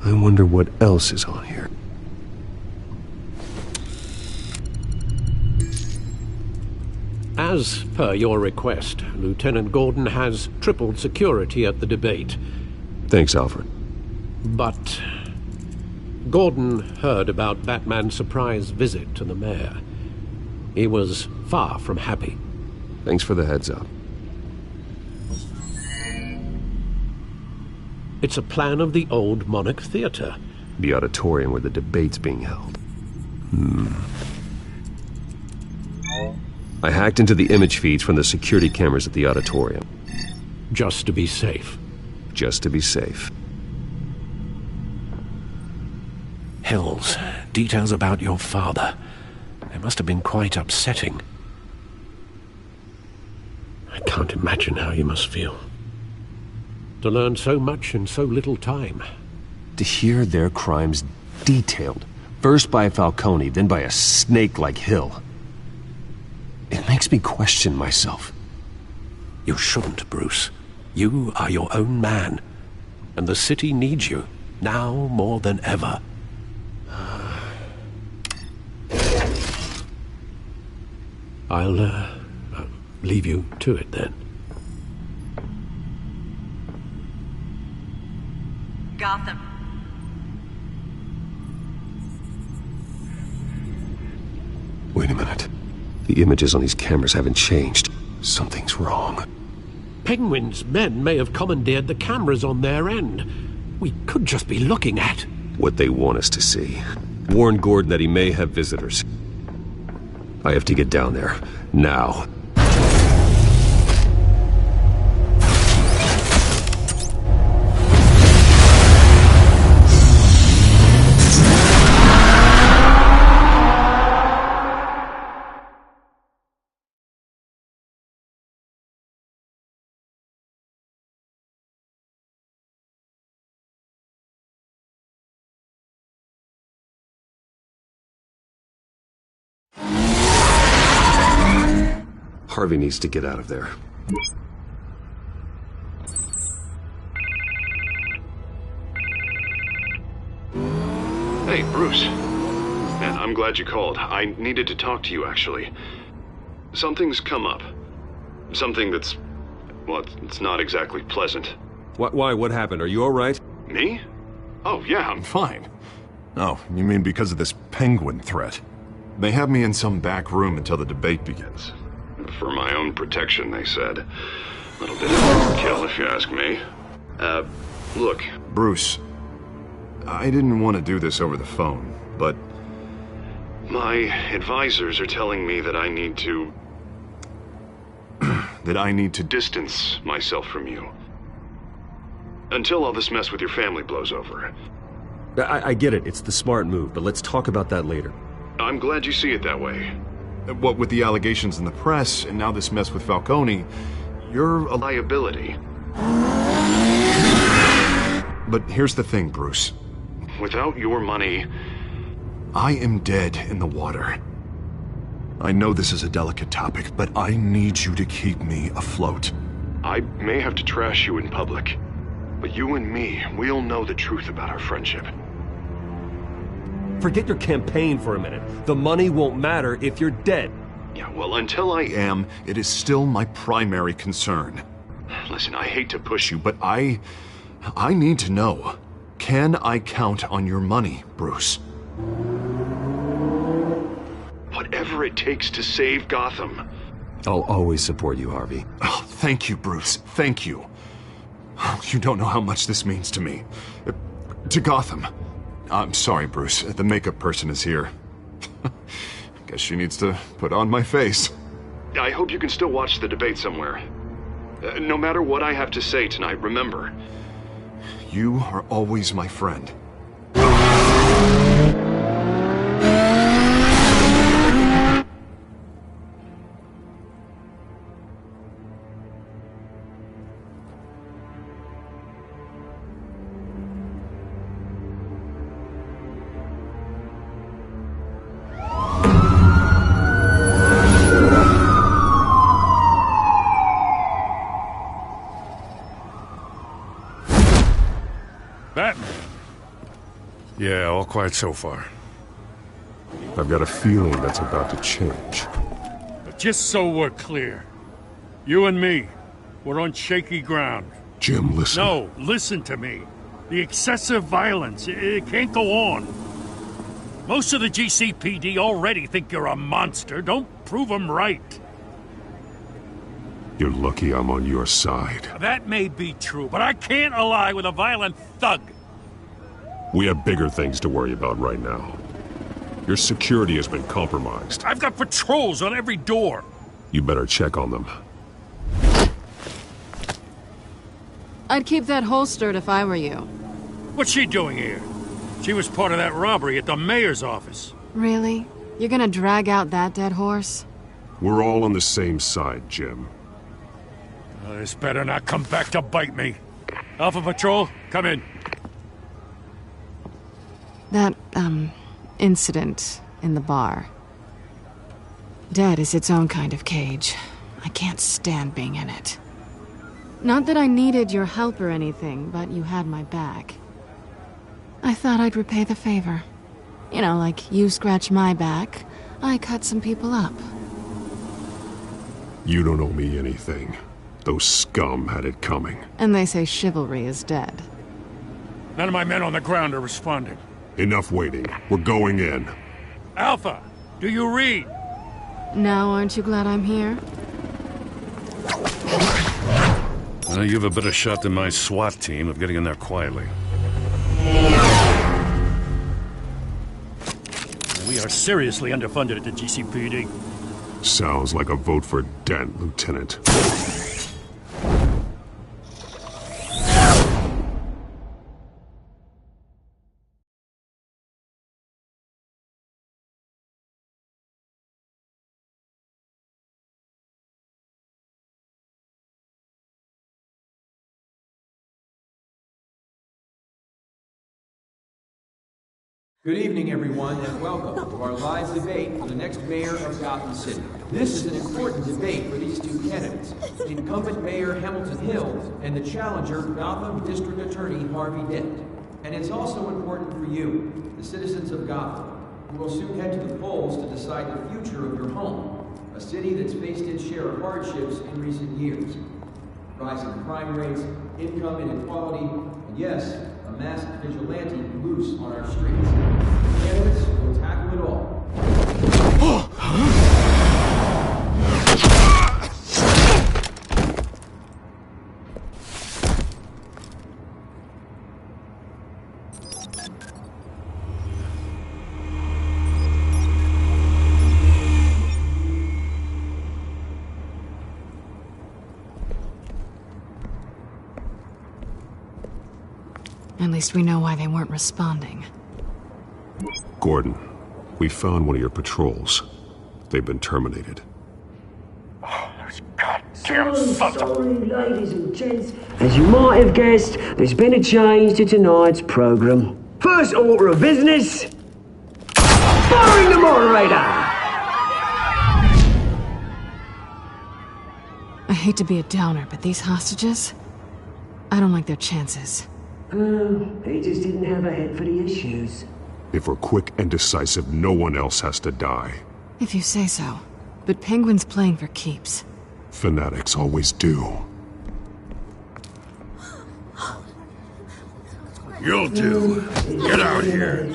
I wonder what else is on here. As per your request, Lieutenant Gordon has tripled security at the debate. Thanks, Alfred. But Gordon heard about Batman's surprise visit to the mayor. He was far from happy. Thanks for the heads up. It's a plan of the old Monarch Theater. The auditorium where the debate's being held. I hacked into the image feeds from the security cameras at the auditorium. Just to be safe. Just to be safe. Hills, details about your father. They must have been quite upsetting. I can't imagine how you must feel. To learn so much in so little time. To hear their crimes detailed, first by Falcone, then by a snake like Hill. It makes me question myself. You shouldn't, Bruce. You are your own man. And the city needs you, now more than ever. I'll leave you to it then. Gotham. Wait a minute. The images on these cameras haven't changed. Something's wrong. Penguin's men may have commandeered the cameras on their end. We could just be looking at what they want us to see. Warn Gordon that he may have visitors. I have to get down there. Now. Harvey needs to get out of there. Hey, Bruce. Man, I'm glad you called. I needed to talk to you, actually. Something's come up. Something that's... well, it's not exactly pleasant. Why? What happened? Are you all right? Me? Oh, yeah, I'm fine. Oh, you mean because of this Penguin threat? They have me in some back room until the debate begins. For my own protection, they said. Little bit of overkill, if you ask me. Look. Bruce, I didn't want to do this over the phone, but... my advisors are telling me that I need to... that I need to distance myself from you. Until all this mess with your family blows over. I get it, it's the smart move, but let's talk about that later. I'm glad you see it that way. What with the allegations in the press, and now this mess with Falcone, you're a liability. But here's the thing, Bruce. Without your money, I am dead in the water. I know this is a delicate topic, but I need you to keep me afloat. I may have to trash you in public, but you and me, we'll know the truth about our friendship. Forget your campaign for a minute. The money won't matter if you're dead. Yeah, well, until I am, it is still my primary concern. Listen, I hate to push you, but I need to know. Can I count on your money, Bruce? Whatever it takes to save Gotham. I'll always support you, Harvey. Oh, thank you, Bruce. Thank you. You don't know how much this means to me. To Gotham. I'm sorry, Bruce. The makeup person is here. Guess she needs to put on my face. I hope you can still watch the debate somewhere. No matter what I have to say tonight, remember, you are always my friend. Batman. Yeah, all quiet so far. I've got a feeling that's about to change. But just so we're clear, you and me, we're on shaky ground. Jim, listen. No, listen to me. The excessive violence, it can't go on. Most of the GCPD already think you're a monster. Don't prove them right. You're lucky I'm on your side. That may be true, but I can't ally with a violent thug. We have bigger things to worry about right now. Your security has been compromised. I've got patrols on every door. You better check on them. I'd keep that holstered if I were you. What's she doing here? She was part of that robbery at the mayor's office. Really? You're gonna drag out that dead horse? We're all on the same side, Jim. This better not come back to bite me. Alpha Patrol, come in. That, incident in the bar. Dead is its own kind of cage. I can't stand being in it. Not that I needed your help or anything, but you had my back. I thought I'd repay the favor. You know, like you scratch my back, I cut some people up. You don't owe me anything. Those scum had it coming. And they say chivalry is dead. None of my men on the ground are responding. Enough waiting. We're going in. Alpha, do you read? Now aren't you glad I'm here? You have a better shot than my SWAT team of getting in there quietly. We are seriously underfunded at the GCPD. Sounds like a vote for Dent, Lieutenant. Good evening, everyone, and welcome to our live debate for the next mayor of Gotham City. This is an important debate for these two candidates, the incumbent Mayor Hamilton Hill and the challenger Gotham District Attorney Harvey Dent. And it's also important for you, the citizens of Gotham, who will soon head to the polls to decide the future of your home, a city that's faced its share of hardships in recent years. Rising crime rates, income inequality, and yes, a masked vigilante loose on our streets. Candidates will tackle it all. At least we know why they weren't responding. Gordon, we found one of your patrols. They've been terminated. Goddamn sorry, ladies and gents. As you might have guessed, there's been a change to tonight's program. First order of business, firing the moderator! I hate to be a downer, but these hostages, I don't like their chances. He just didn't have a head for the issues. If we're quick and decisive, no one else has to die. If you say so. But Penguin's playing for keeps. Fanatics always do. You'll do. Get out here.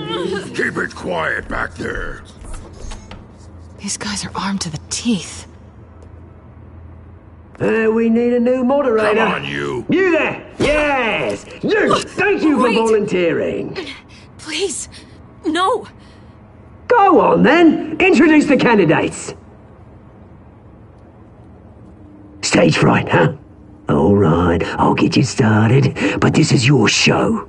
Keep it quiet back there. These guys are armed to the teeth. We need a new moderator. Come on, you. You there! Yes! You! Thank you for volunteering. Please, no. Go on, then. Introduce the candidates. Stage fright, huh? All right, I'll get you started, but this is your show.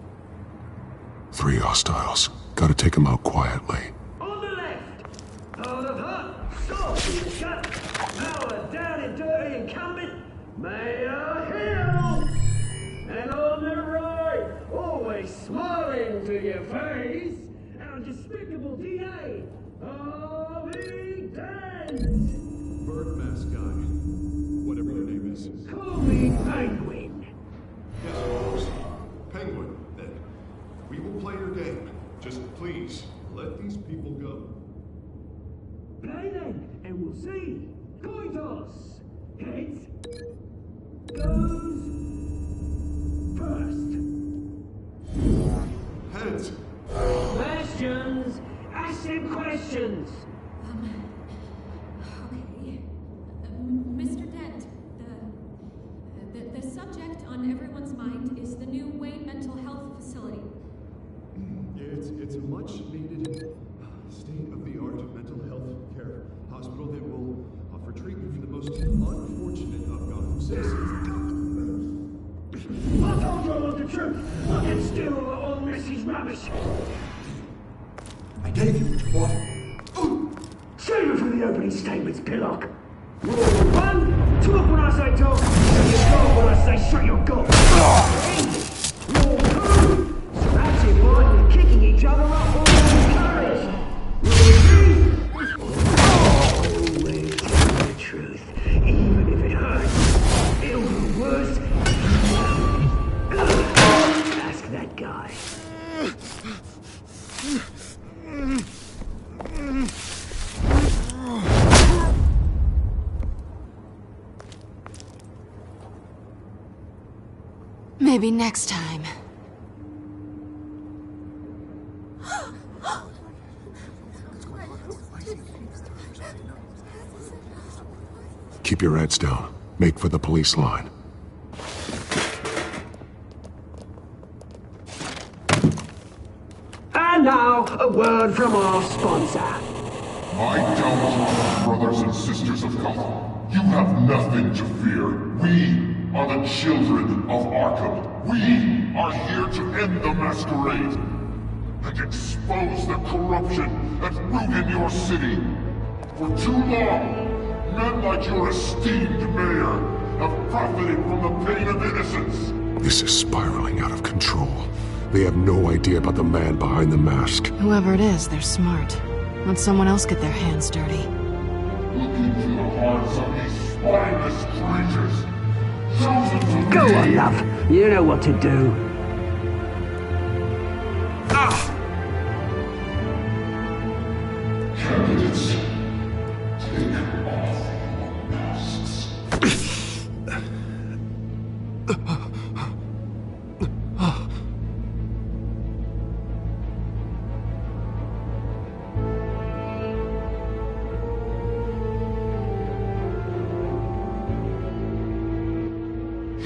3 hostiles. Gotta take them out quietly. On the left, out of hut, soft in the gut, power down and dirty incumbent, Mayor Hill. And on the right, always smiling to your face, our despicable DA, Harvey Dent. Bird mascot. Whatever your name is. Call me Penguin. Yes, of course. Penguin, then. We will play your game. Just please, let these people go. Play then, and we'll see. Coin toss. Heads goes first. Heads. Questions. Ask them questions. Okay. Mr. Dent, the subject on everyone's mind is the new Wayne Mental Health Facility. It's a much-needed, state-of-the-art mental health care hospital that will offer treatment for the most unfortunate of Gotham citizens. I told you all the truth. I can still all Mrs. Rubbish. I gave you what you wanted. Save it for the opening statements, Pillock. Rule 1, talk when I say talk, shut your gob when I say shut your gob. Rule 2, scratch your mind with kicking each other up or courage. Rule 3, always tell the truth, even if it hurts. It'll be worse. Ask that guy. Maybe next time. Keep your heads down. Make for the police line. And now, a word from our sponsor. My gallant brothers and sisters of Gotham, you have nothing to fear. We are the children of Arkham. We are here to end the masquerade and expose the corruption that rooted your city. For too long, men like your esteemed mayor have profited from the pain of innocence. This is spiraling out of control. They have no idea about the man behind the mask. Whoever it is, they're smart. Let someone else get their hands dirty. Look into the hearts of these spineless creatures. Go on, love. You know what to do. Candidates, take off your masks.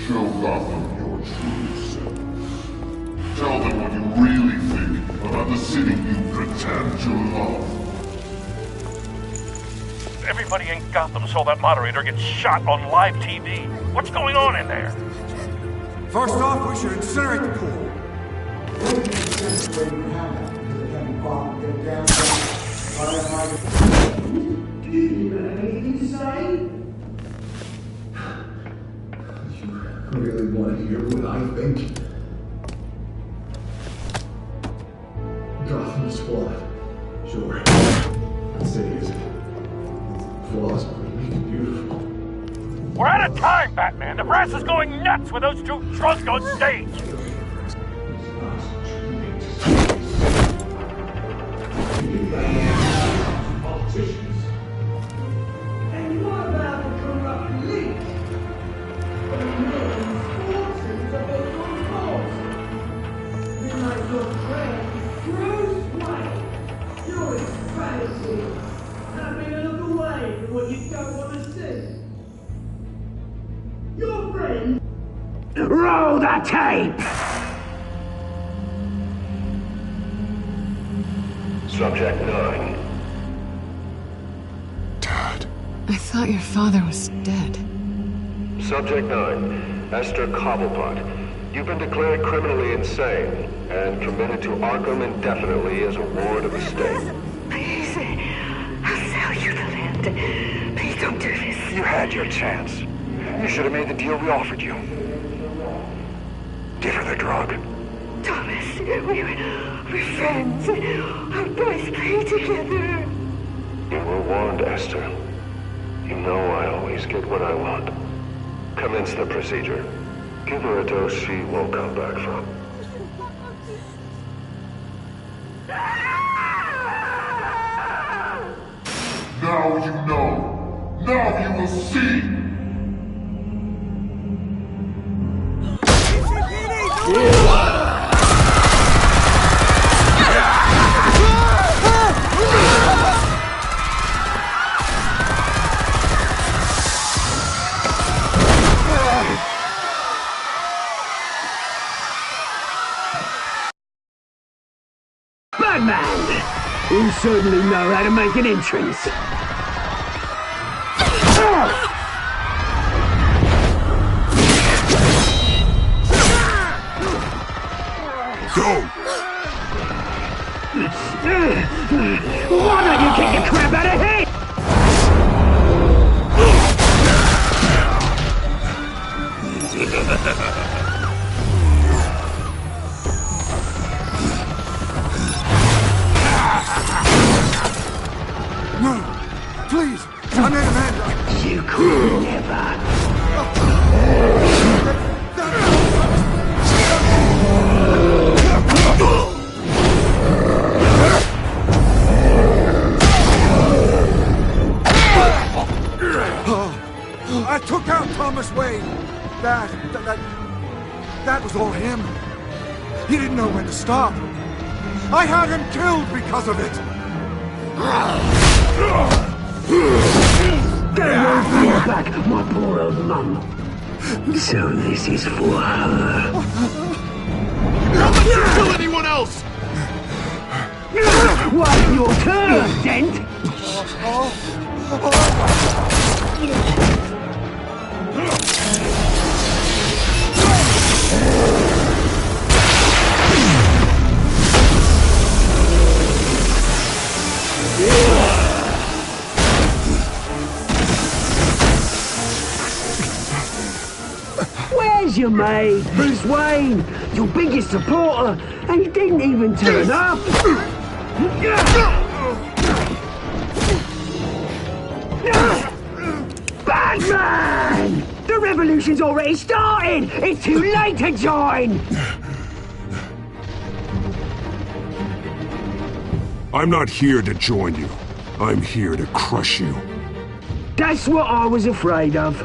Show Gotham your true self. Tell them what you really think about the city you pretend to love. Everybody in Gotham saw that moderator get shot on live TV. What's going on in there? First off, we should incinerate the pool. Really want to hear what I think? Gotham's flawed. Sure. The city is flaws, but we make it beautiful. We're out of time, Batman! The brass is going nuts with those two drunks on stage! Politicians. And what about the corrupt leak? Roll the tape! Subject 9. I thought your father was dead. Subject 9. Esther Cobblepot. You've been declared criminally insane and committed to Arkham indefinitely as a ward of the state. Please, I'll sell you the land. Please don't do this. You had your chance. You should have made the deal we offered you. Give her the drug. Thomas, we're friends. Our boys play together. You were warned, Esther. You know I always get what I want. Commence the procedure. Give her a dose she won't come back from. Now you know. Now you will see. Batman! You certainly know how to make an entrance. Go! Why don't you kick the crap out of him? No! Please! I made Amanda! You could never! I took out Thomas Wayne! That was all him. He didn't know when to stop. I had him killed because of it! Don't worry me back, my poor old mum. So this is for her. Don't let you kill anyone else! Well, your turn, Dent! Where's your mate, Bruce Wayne? Your biggest supporter, and he didn't even turn up! Batman! The revolution's already started! It's too late to join! I'm not here to join you. I'm here to crush you. That's what I was afraid of.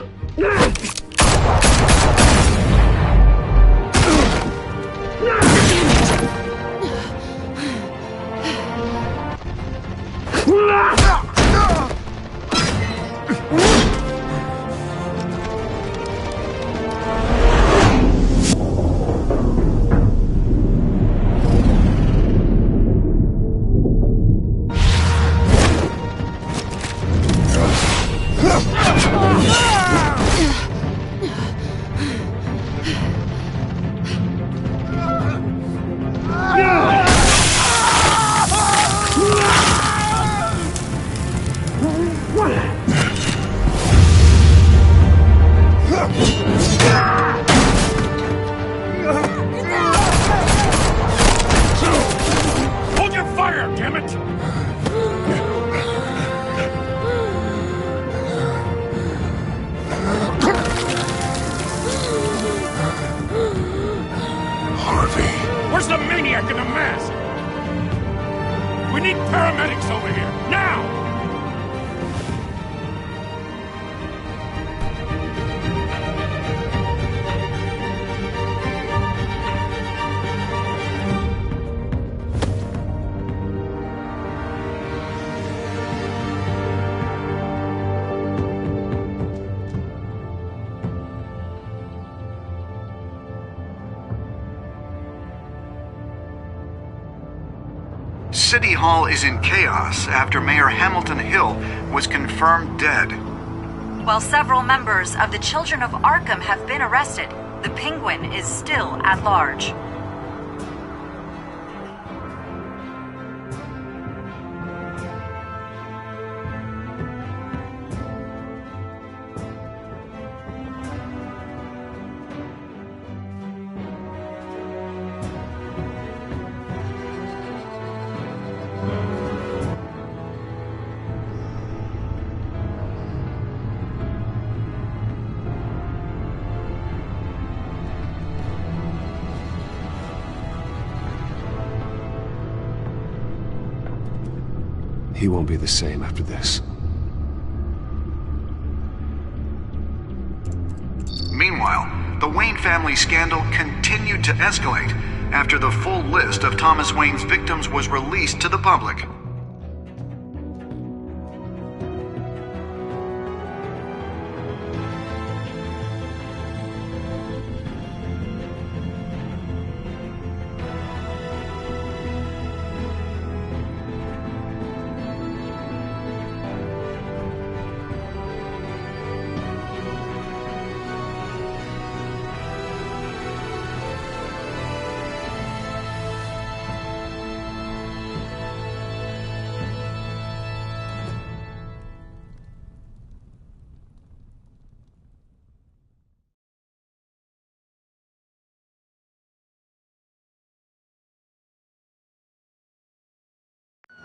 need paramedics over here, now! City Hall is in chaos after Mayor Hamilton Hill was confirmed dead. While several members of the Children of Arkham have been arrested, the Penguin is still at large. He won't be the same after this. Meanwhile, the Wayne family scandal continued to escalate after the full list of Thomas Wayne's victims was released to the public.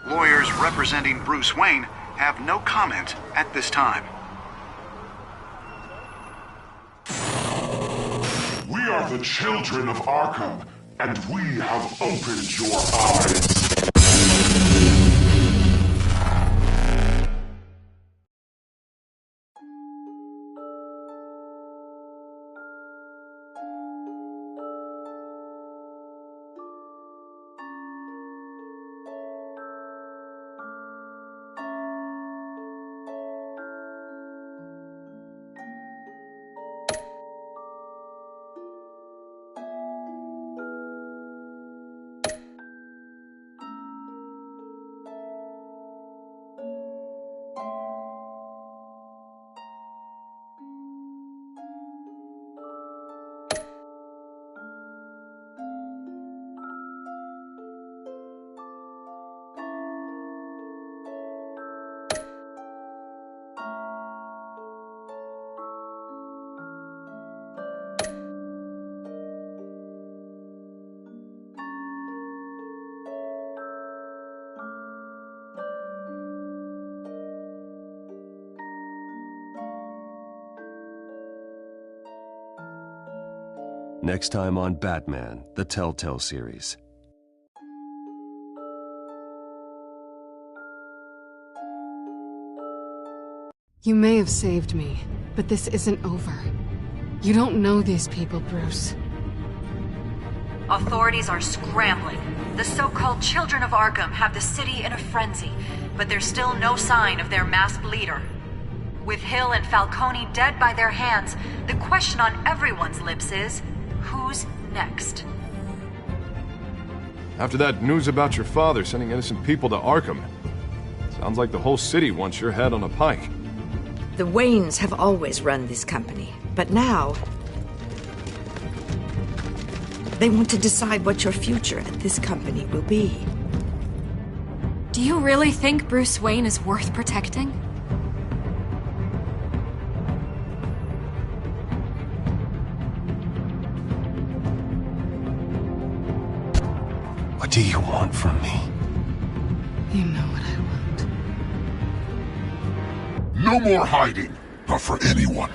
Lawyers representing Bruce Wayne have no comment at this time. We are the children of Arkham, and we have opened your eyes. Next time on Batman, the Telltale series. You may have saved me, but this isn't over. You don't know these people, Bruce. Authorities are scrambling. The so-called Children of Arkham have the city in a frenzy, but there's still no sign of their masked leader. With Hill and Falcone dead by their hands, the question on everyone's lips is, who's next? After that news about your father sending innocent people to Arkham, sounds like the whole city wants your head on a pike. The Waynes have always run this company, but now they want to decide what your future at this company will be. Do you really think Bruce Wayne is worth protecting? What do you want from me? You know what I want. No more hiding, not for anyone.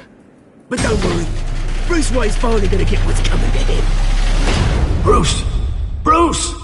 But don't worry, Bruce Wayne's finally gonna get what's coming to him. Bruce! Bruce!